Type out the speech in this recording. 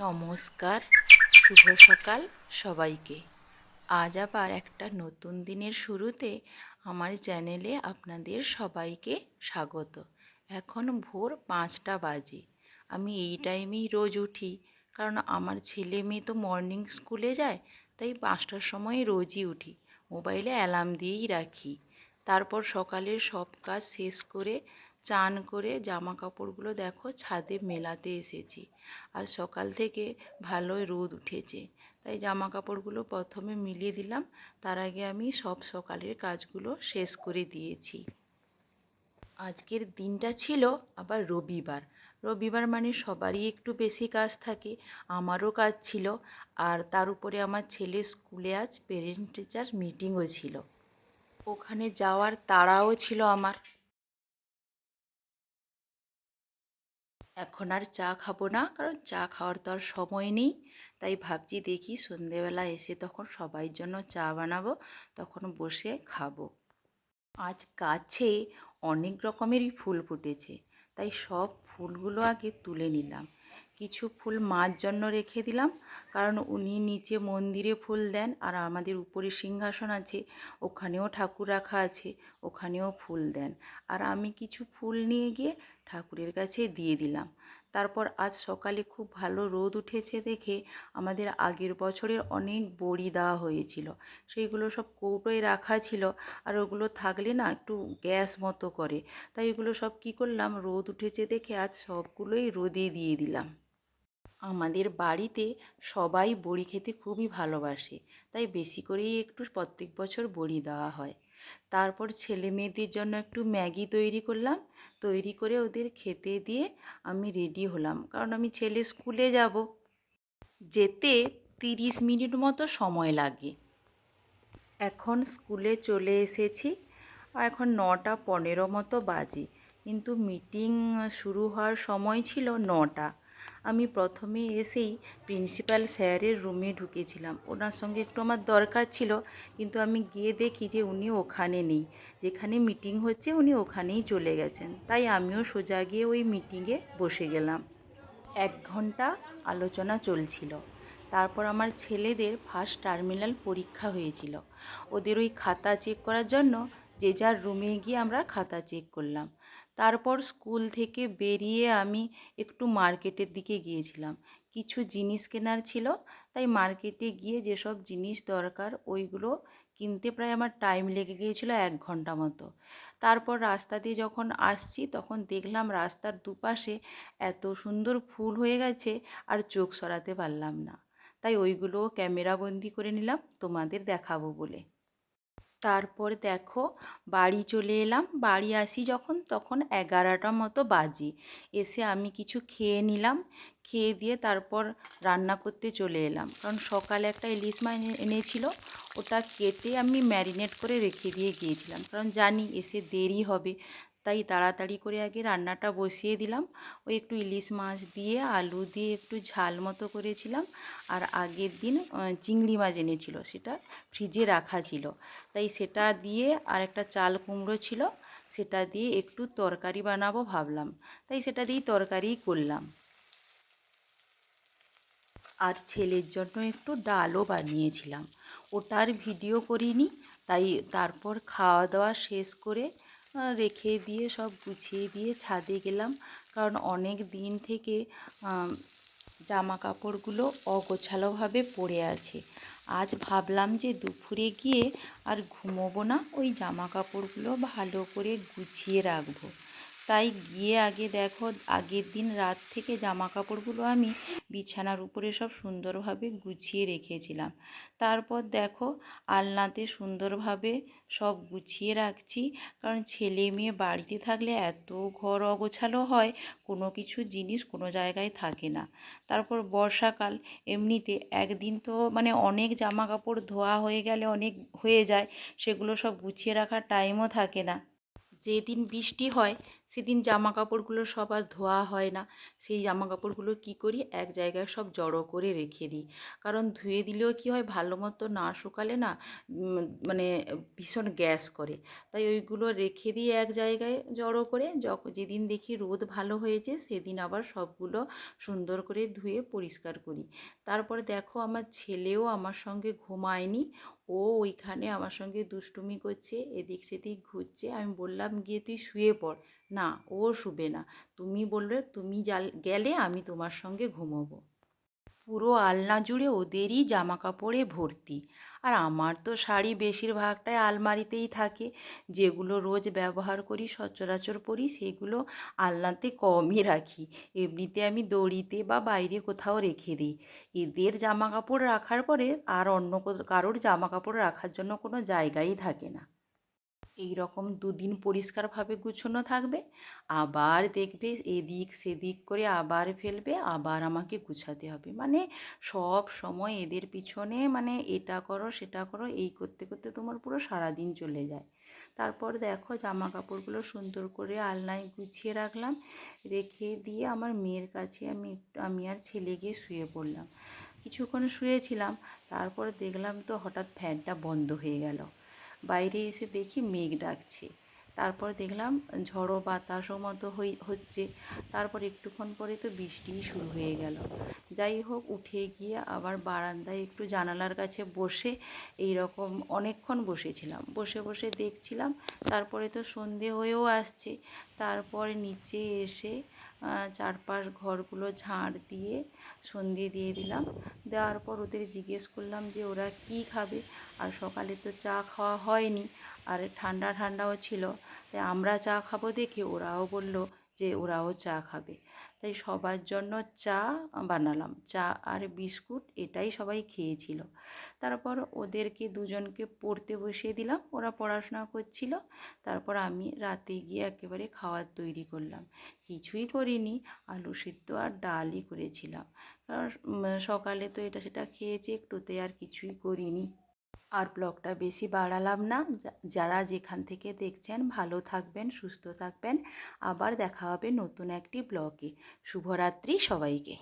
নমস্কার, শুভ সকাল সবাইকে। আজ আবার একটা নতুন দিনের শুরুতে আমার চ্যানেলে আপনাদের সবাইকে স্বাগত। এখন ভোর 5টা বাজে। আমি এই টাইমেই রোজ উঠি, কারণ আমার ছেলে মেয়ে তো মর্নিং স্কুলে যায়, তাই 5টার সময় রোজই উঠি। মোবাইলে অ্যালার্ম দিয়েই রাখি। তারপর সকালের সব কাজ শেষ করে চান করে জামা কাপড়গুলো দেখো ছাদে মেলাতে এসেছি। আর সকাল থেকে ভালোই রোদ উঠেছে, তাই জামা কাপড়গুলো প্রথমে মিলিয়ে দিলাম। তার আগে আমি সব সকালের কাজগুলো শেষ করে দিয়েছি। আজকের দিনটা ছিল আবার রবিবার। রবিবার মানে সবারই একটু বেশি কাজ থাকে, আমারও কাজ ছিল। আর তার উপরে আমার ছেলের স্কুলে আজ পেরেন্ট টিচার মিটিংও ছিল, ওখানে যাওয়ার তাড়াও ছিল আমার। এখন আর চা খাবো না, কারণ চা খাওয়ার তো আর সময় নেই। তাই ভাবছি দেখি সন্ধেবেলা এসে তখন সবাই জন্য চা বানাবো, তখন বসে খাবো। আজ গাছে অনেক রকমেরই ফুল ফুটেছে, তাই সব ফুলগুলো আগে তুলে নিলাম। কিছু ফুল মার জন্য রেখে দিলাম, কারণ উনি নিচে মন্দিরে ফুল দেন, আর আমাদের উপরে সিংহাসন আছে, ওখানেও ঠাকুর রাখা আছে, ওখানেও ফুল দেন। আর আমি কিছু ফুল নিয়ে গিয়ে ঠাকুরের কাছে দিয়ে দিলাম। তারপর আজ সকালে খুব ভালো রোদ উঠেছে দেখে আমাদের আগের বছরের অনেক বড়ি দেওয়া হয়েছিল, সেইগুলো সব কৌটোয় রাখা ছিল। আর ওগুলো থাকলে না একটু গ্যাস মতো করে, তাই এগুলো সব কী করলাম, রোদ উঠেছে দেখে আজ সবগুলোই রোদে দিয়ে দিলাম। আমাদের বাড়িতে সবাই বড়ি খেতে খুবই ভালোবাসে, তাই বেশি করেই একটু প্রত্যেক বছর বড়ি দেওয়া হয়। তারপর ছেলে মেয়েদের জন্য একটু ম্যাগি তৈরি করলাম, তৈরি করে ওদের খেতে দিয়ে আমি রেডি হলাম, কারণ আমি ছেলে স্কুলে যাব, যেতে 30 মিনিট মতো সময় লাগে। এখন স্কুলে চলে এসেছি, এখন 9টা 15 মতো বাজে, কিন্তু মিটিং শুরু হওয়ার সময় ছিল 9টা। আমি প্রথমে এসেই প্রিন্সিপাল স্যারের রুমে ঢুকেছিলাম, ওনার সঙ্গে একটু আমার দরকার ছিল, কিন্তু আমি গিয়ে দেখি যে উনি ওখানে নেই, যেখানে মিটিং হচ্ছে উনি ওখানেই চলে গেছেন। তাই আমিও সোজা গিয়ে ওই মিটিংয়ে বসে গেলাম। 1 ঘন্টা আলোচনা চলছিল। তারপর আমার ছেলেদের ফার্স্ট টার্মিনাল পরীক্ষা হয়েছিল, ওদের ওই খাতা চেক করার জন্য যে যার রুমে গিয়ে আমরা খাতা চেক করলাম। তারপর স্কুল থেকে বেরিয়ে আমি একটু মার্কেটের দিকে গিয়েছিলাম, কিছু জিনিস কেনার ছিল, তাই মার্কেটে গিয়ে যেসব জিনিস দরকার ওইগুলো কিনতে প্রায় আমার টাইম লেগে গিয়েছিল 1 ঘন্টা মতো। তারপর রাস্তা দিয়ে যখন আসছি তখন দেখলাম রাস্তার দুপাশে এত সুন্দর ফুল হয়ে গেছে, আর চোখ সরাতে পারলাম না, তাই ওইগুলোও ক্যামেরা বন্দি করে নিলাম তোমাদের দেখাবো বলে। তারপর দেখো বাড়ি চলে এলাম, বাড়ি আসি যখন তখন 11টা মতো বাজে। এসে আমি কিছু খেয়ে নিলাম, খেয়ে দিয়ে তারপর রান্না করতে চলে এলাম, কারণ সকালে একটা ইলিশ মাছ এনেছিল, ওটা কেটে আমি ম্যারিনেট করে রেখে দিয়ে গিয়েছিলাম, কারণ জানি এসে দেরি হবে, তাই তাড়াতাড়ি করে আগে রান্নাটা বসিয়ে দিলাম। ওই একটু ইলিশ মাছ দিয়ে আলু দিয়ে একটু ঝাল মতো করেছিলাম। আর আগের দিন চিংড়ি মাছ এনেছিল, সেটা ফ্রিজে রাখা ছিল, তাই সেটা দিয়ে, আর একটা চাল কুমড়ো ছিল, সেটা দিয়ে একটু তরকারি বানাবো ভাবলাম, তাই সেটা দিয়েই তরকারি করলাম। আর ছেলের জন্য একটু ডালও বানিয়েছিলাম, ওটার ভিডিও করিনি। তাই তারপর খাওয়া দাওয়া শেষ করে রেখে দিয়ে সব গুছিয়ে দিয়ে ছাদে গেলাম, কারণ অনেক দিন থেকে জামা কাপড়গুলো অগোছালোভাবে পড়ে আছে। আজ ভাবলাম যে দুপুরে গিয়ে আর ঘুমোবো না, ওই জামা কাপড়গুলো ভালো করে গুছিয়ে রাখবো। তাই গিয়ে আগে দেখো আগের দিন রাত থেকে জামা কাপড়গুলো আমি বিছানার উপরে সব সুন্দরভাবে গুছিয়ে রেখেছিলাম। তারপর দেখো আলনাতে সুন্দরভাবে সব গুছিয়ে রাখছি, কারণ ছেলে মেয়ে বাড়িতে থাকলে এত ঘর অগোছালো হয়, কোনো কিছু জিনিস কোনো জায়গায় থাকে না। তারপর বর্ষাকাল, এমনিতে একদিন তো মানে অনেক জামা কাপড় ধোয়া হয়ে গেলে অনেক হয়ে যায়, সেগুলো সব গুছিয়ে রাখার টাইমও থাকে না। যেদিন বৃষ্টি হয় সেদিন জামা কাপড়গুলো সব আর ধোয়া হয় না। সেই জামা কাপড়গুলো কী করি, এক জায়গায় সব জড়ো করে রেখে দিই। কারণ ধুয়ে দিলেও কী হয়, ভালো মতো না শুকালে না মানে ভীষণ গ্যাস করে। তাই ওইগুলো রেখে দিই এক জায়গায় জড়ো করে। যেদিন দেখি রোদ ভালো হয়েছে সেদিন আবার সবগুলো সুন্দর করে ধুয়ে পরিষ্কার করি। তারপরে দেখো আমার ছেলেও আমার সঙ্গে ঘুমায়নি, ও ওইখানে আমার সঙ্গে দুষ্টুমি করছে, এদিক সেদিক ঘুরছে। আমি বললাম গিয়ে তুই শুয়ে পড়, না ও শুবে না, তুমি বললে তুমি গেলে আমি তোমার সঙ্গে ঘুমোবো। পুরো আলনা জুড়ে ওদেরই জামা কাপড়ে ভর্তি। আর আমার তো শাড়ি বেশিরভাগটাই আলমারিতেই থাকে, যেগুলো রোজ ব্যবহার করি সচরাচর পরি সেগুলো আলনাতে কমই রাখি। এমনিতে আমি দড়িতে বা বাইরে কোথাও রেখে দিই। এদের জামা কাপড় রাখার পরে আর অন্য কারোর জামা কাপড় রাখার জন্য কোনো জায়গাই থাকে না। এই রকম দুদিন পরিষ্কারভাবে গুছোনো থাকবে, আবার দেখবে এদিক সেদিক করে আবার ফেলবে, আবার আমাকে গুছাতে হবে। মানে সব সময় এদের পিছনে মানে এটা করো সেটা করো এই করতে করতে তোমার পুরো সারাদিন চলে যায়। তারপর দেখো জামা কাপড়গুলো সুন্দর করে আলনায় গুছিয়ে রাখলাম, রেখে দিয়ে আমার মেয়ের কাছে আমি আর ছেলে গিয়ে শুয়ে পড়লাম। কিছুক্ষণ শুয়েছিলাম, তারপর দেখলাম তো হঠাৎ ফ্যানটা বন্ধ হয়ে গেল। বাইরে এসে দেখি মেঘ ডাকছে, তারপর দেখলাম ঝড়ো বাতাসও মতো হচ্ছে। তারপর একটুক্ষণ পরে তো বৃষ্টিই শুরু হয়ে গেল। যাই হোক, উঠে গিয়ে আবার বারান্দায় একটু জানালার কাছে বসে এই রকম অনেকক্ষণ বসেছিলাম, বসে বসে দেখছিলাম। তারপরে তো সন্ধে হয়েও আসছে। তারপর নিচে এসে চারপাশ ঘরগুলো ঝাড় দিয়ে সন্ধে দিয়ে দিলাম। দেওয়ার পর ওদের জিজ্ঞেস করলাম যে ওরা কী খাবে। আর সকালে তো চা খাওয়া হয়নি, আর ঠান্ডা ঠান্ডাও ছিল। তাই আমরা চা খাবো দেখে ওরাও বলল যে ওরাও চা খাবে। তাই সবার জন্য চা বানালাম, চা আর বিস্কুট এটাই সবাই খেয়েছিল। তারপর ওদেরকে দুজনকে পড়তে বসিয়ে দিলাম, ওরা পড়াশোনা করছিল। তারপর আমি রাতে গিয়ে একেবারে খাওয়ার তৈরি করলাম। কিছুই করিনি, আলু সিদ্ধ আর ডালই করেছিলাম। কারণ সকালে তো এটা সেটা খেয়েছি একটুতে, আর কিছুই করিনি। আর ব্লগটা বেশি বাড়ালাম না। যারা যেখান থেকে দেখছেন ভালো থাকবেন, সুস্থ থাকবেন। আবার দেখা হবে নতুন একটি ব্লগে। শুভরাত্রি সবাইকে।